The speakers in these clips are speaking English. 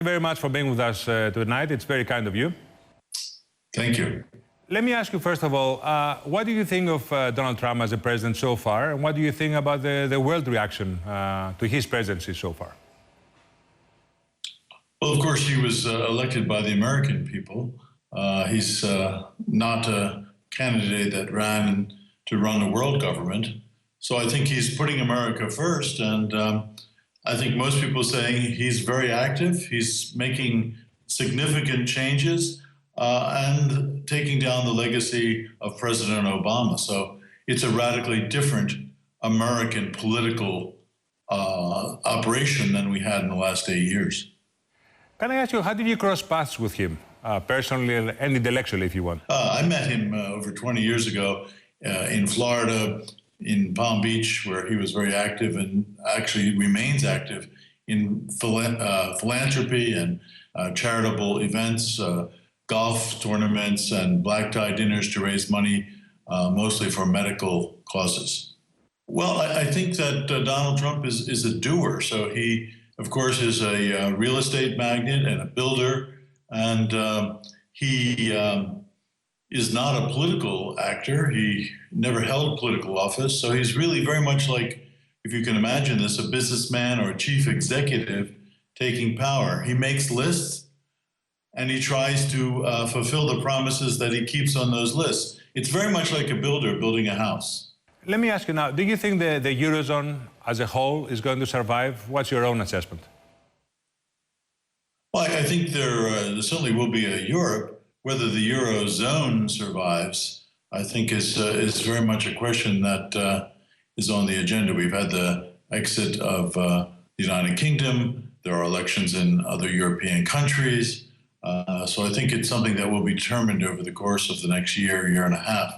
Thank you very much for being with us tonight. It's very kind of you. Thank you. Let me ask you, first of all, what do you think of Donald Trump as a president so far? And what do you think about the world reaction to his presidency so far? Well, of course, he was elected by the American people. He's not a candidate that ran to run the world government. So I think he's putting America first. And I think most people are saying he's very active. He's making significant changes and taking down the legacy of President Obama. So it's a radically different American political operation than we had in the last 8 years. Can I ask you, how did you cross paths with him, personally and intellectually, if you want? I met him over 20 years ago in Florida, in Palm Beach, where he was very active and actually remains active in philanthropy and charitable events, golf tournaments and black tie dinners to raise money, mostly for medical causes. Well, I think that Donald Trump is a doer. So he, of course, is a real estate magnate and a builder, and he is not a political actor. He never held political office, so he's really very much like, if you can imagine this, a businessman or a chief executive taking power. He makes lists, and he tries to fulfill the promises that he keeps on those lists. It's very much like a builder building a house. Let me ask you now, do you think the Eurozone as a whole is going to survive? What's your own assessment? Well, I think there certainly will be a Europe. Whether the Eurozone survives, I think is very much a question that is on the agenda. We've had the exit of the United Kingdom. There are elections in other European countries. So I think it's something that will be determined over the course of the next year, year and a half.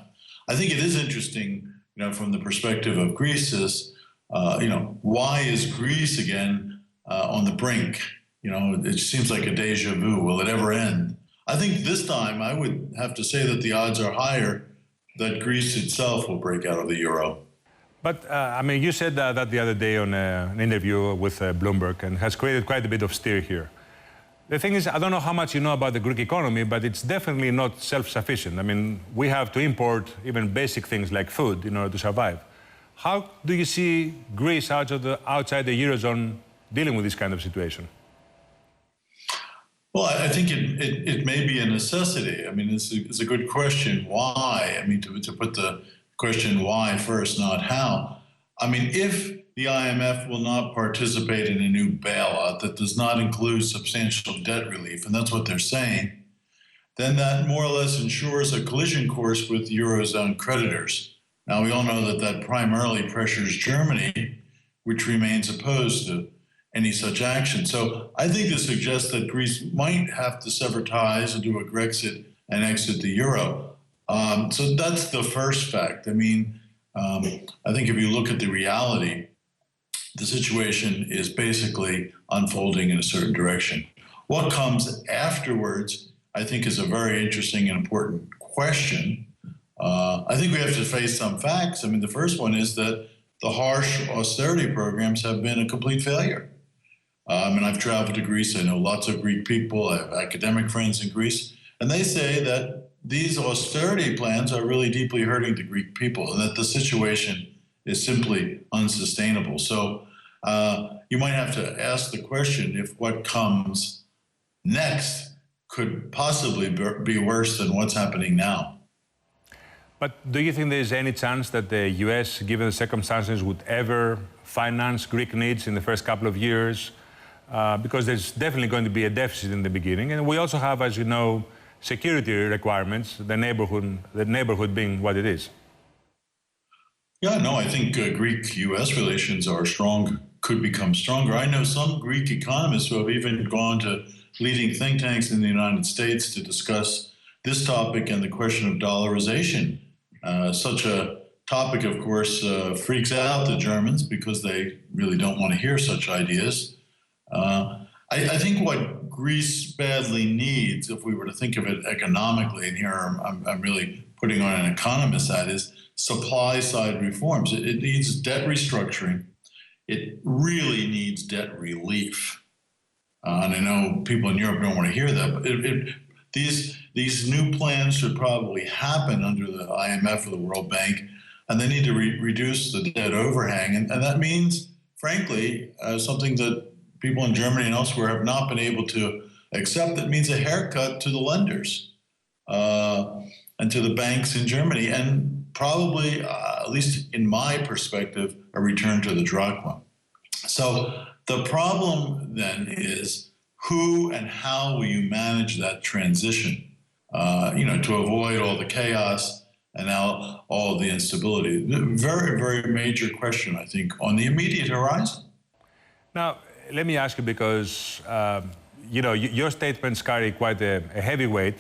I think it is interesting, from the perspective of Greece is, why is Greece again on the brink? It seems like a deja vu. Will it ever end? I think this time I would have to say that the odds are higher that Greece itself will break out of the euro. But, you said that the other day on an interview with Bloomberg and has created quite a bit of stir here. The thing is, I don't know how much you know about the Greek economy, but it's definitely not self-sufficient. We have to import even basic things like food in order to survive. How do you see Greece outside the Eurozone dealing with this kind of situation? Well, I think it may be a necessity. It's a good question. Why? To put the question why first, not how. If the IMF will not participate in a new bailout that does not include substantial debt relief, and that's what they're saying, then that more or less ensures a collision course with Eurozone creditors. Now, we all know that that primarily pressures Germany, which remains opposed to any such action. So I think this suggests that Greece might have to sever ties and do a Grexit and exit the euro. So that's the first fact. I think if you look at the reality, the situation is basically unfolding in a certain direction. What comes afterwards, I think, is a very interesting and important question. I think we have to face some facts. The first one is that the harsh austerity programs have been a complete failure. I've traveled to Greece. I know lots of Greek people. I have academic friends in Greece. And they say that these austerity plans are really deeply hurting the Greek people and that the situation is simply unsustainable. So you might have to ask the question if what comes next could possibly be worse than what's happening now. But do you think there's any chance that the US, given the circumstances, would ever finance Greek needs in the first couple of years? Because there's definitely going to be a deficit in the beginning. And we also have, as you know, security requirements, the neighborhood being what it is. Yeah, no, I think Greek-US relations are strong, could become stronger. I know some Greek economists who have even gone to leading think tanks in the United States to discuss this topic and the question of dollarization. Such a topic, of course, freaks out the Germans because they really don't want to hear such ideas. I think what Greece badly needs, if we were to think of it economically, and here I'm really putting on an economist hat, is supply-side reforms. It needs debt restructuring. It really needs debt relief. and I know people in Europe don't want to hear that, but these new plans should probably happen under the IMF or the World Bank, and they need to reduce the debt overhang. And that means, frankly, something that people in Germany and elsewhere have not been able to accept. It means a haircut to the lenders and to the banks in Germany, and probably, at least in my perspective, a return to the drachma. So the problem then is who and how will you manage that transition, to avoid all the chaos and now all the instability. Very, very major question, I think, on the immediate horizon. Now, let me ask you, because, your statements carry quite a heavy weight,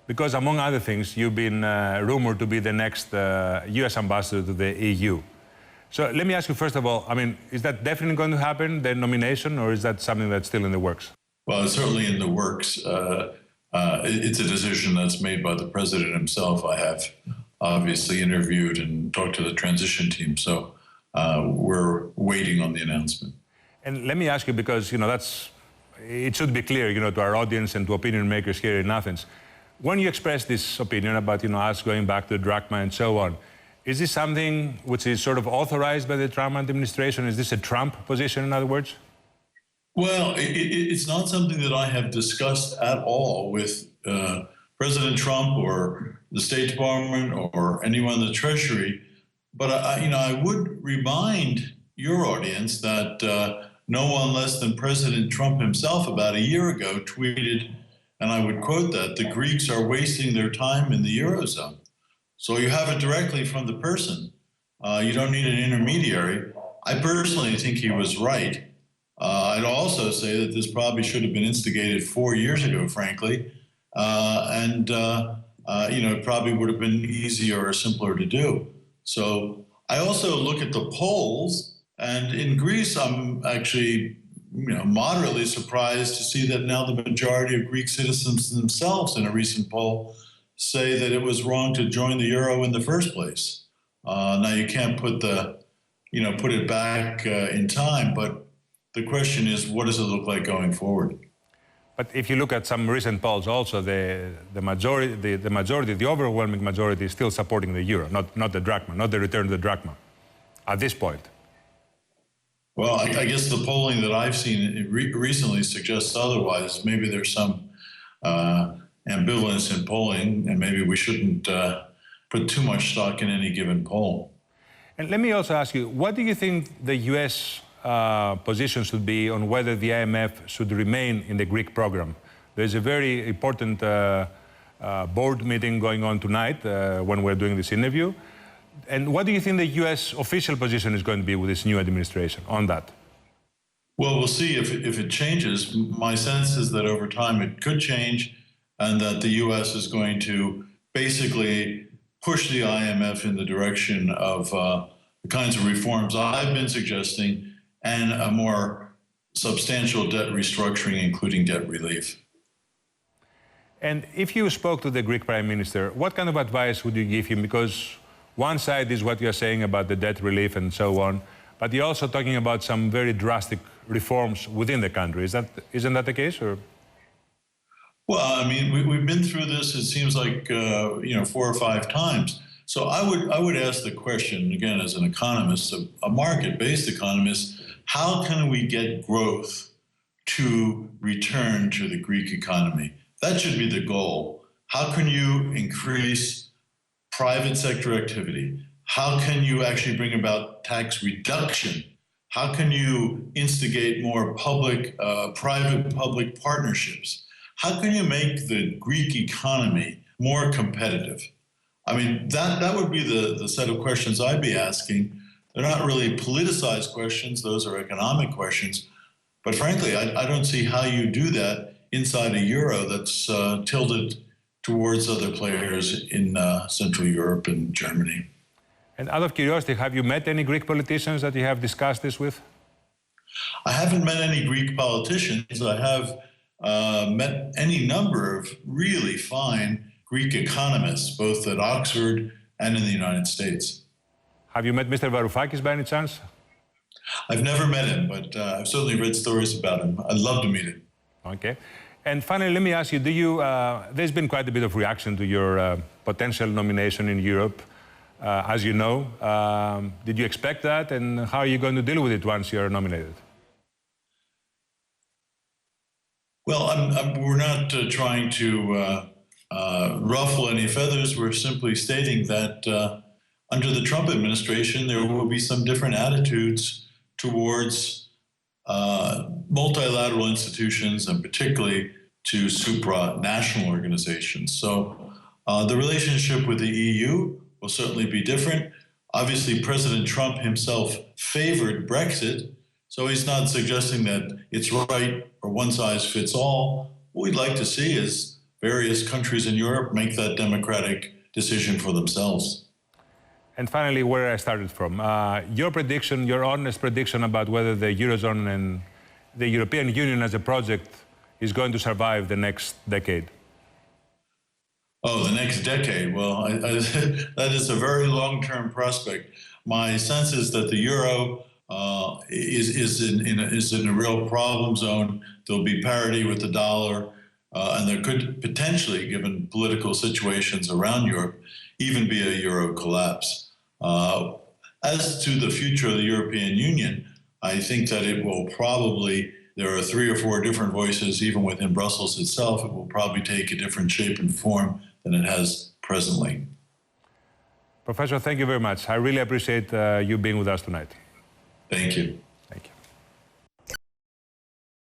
because among other things, you've been rumored to be the next US ambassador to the EU. So let me ask you, first of all, is that definitely going to happen, the nomination, or is that something that's still in the works? Well, it's certainly in the works. It's a decision that's made by the president himself. I have obviously interviewed and talked to the transition team, so we're waiting on the announcement. And let me ask you, because, it should be clear, to our audience and to opinion makers here in Athens. When you express this opinion about, us going back to the drachma and so on, is this something which is sort of authorized by the Trump administration? Is this a Trump position, in other words? Well, it's not something that I have discussed at all with President Trump or the State Department or anyone in the Treasury. But, I would remind your audience that no one less than President Trump himself about a year ago tweeted, and I would quote that, "The Greeks are wasting their time in the Eurozone." So you have it directly from the person. You don't need an intermediary. I personally think he was right. I'd also say that this probably should have been instigated 4 years ago, frankly. It probably would have been easier or simpler to do. So I also look at the polls, and in Greece, I'm actually, moderately surprised to see that now the majority of Greek citizens themselves in a recent poll say that it was wrong to join the euro in the first place. Now you can't put it back in time, but the question is, what does it look like going forward? But if you look at some recent polls also, the overwhelming majority is still supporting the euro, not the drachma, not the return to the drachma, at this point. Well, I guess the polling that I've seen recently suggests otherwise. Maybe there's some ambivalence in polling, and maybe we shouldn't put too much stock in any given poll. And let me also ask you, what do you think the U.S. Position should be on whether the IMF should remain in the Greek program? There's a very important board meeting going on tonight when we're doing this interview. And what do you think the U.S. official position is going to be with this new administration on that? Well, we'll see if it changes. My sense is that over time it could change, and that the U.S. is going to basically push the IMF in the direction of the kinds of reforms I've been suggesting, and a more substantial debt restructuring, including debt relief. And if you spoke to the Greek Prime Minister, what kind of advice would you give him? Because one side is what you're saying about the debt relief and so on, but you're also talking about some very drastic reforms within the country. Isn't that the case? Or? Well, we've been through this, it seems like, 4 or 5 times. So I would ask the question, again, as an economist, a market-based economist, how can we get growth to return to the Greek economy? That should be the goal. How can you increase private sector activity? How can you actually bring about tax reduction? How can you instigate more private-public partnerships? How can you make the Greek economy more competitive? That would be the set of questions I'd be asking. They're not really politicized questions. Those are economic questions. But frankly, I don't see how you do that inside a euro that's tilted towards other players in Central Europe and Germany. And out of curiosity, have you met any Greek politicians that you have discussed this with? I haven't met any Greek politicians. I have met any number of really fine Greek economists, both at Oxford and in the United States. Have you met Mr. Varoufakis by any chance? I've never met him, but I've certainly read stories about him. I'd love to meet him. Okay. And finally, let me ask you, there's been quite a bit of reaction to your potential nomination in Europe, as you know. Did you expect that, and how are you going to deal with it once you're nominated? Well, we're not trying to ruffle any feathers. We're simply stating that under the Trump administration, there will be some different attitudes towards multilateral institutions, and particularly to supranational organizations. So the relationship with the EU will certainly be different. Obviously, President Trump himself favored Brexit, so he's not suggesting that it's right or one size fits all. What we'd like to see is various countries in Europe make that democratic decision for themselves. And finally, where I started from, your prediction, your honest prediction about whether the Eurozone and the European Union as a project is going to survive the next decade? Oh, the next decade? Well, that is a very long-term prospect. My sense is that the euro is in a real problem zone. There'll be parity with the dollar, and there could potentially, given political situations around Europe, even be a euro collapse. As to the future of the European Union, I think that it will probably, there are 3 or 4 different voices, even within Brussels itself. It will probably take a different shape and form than it has presently. Professor, thank you very much. I really appreciate you being with us tonight. Thank you.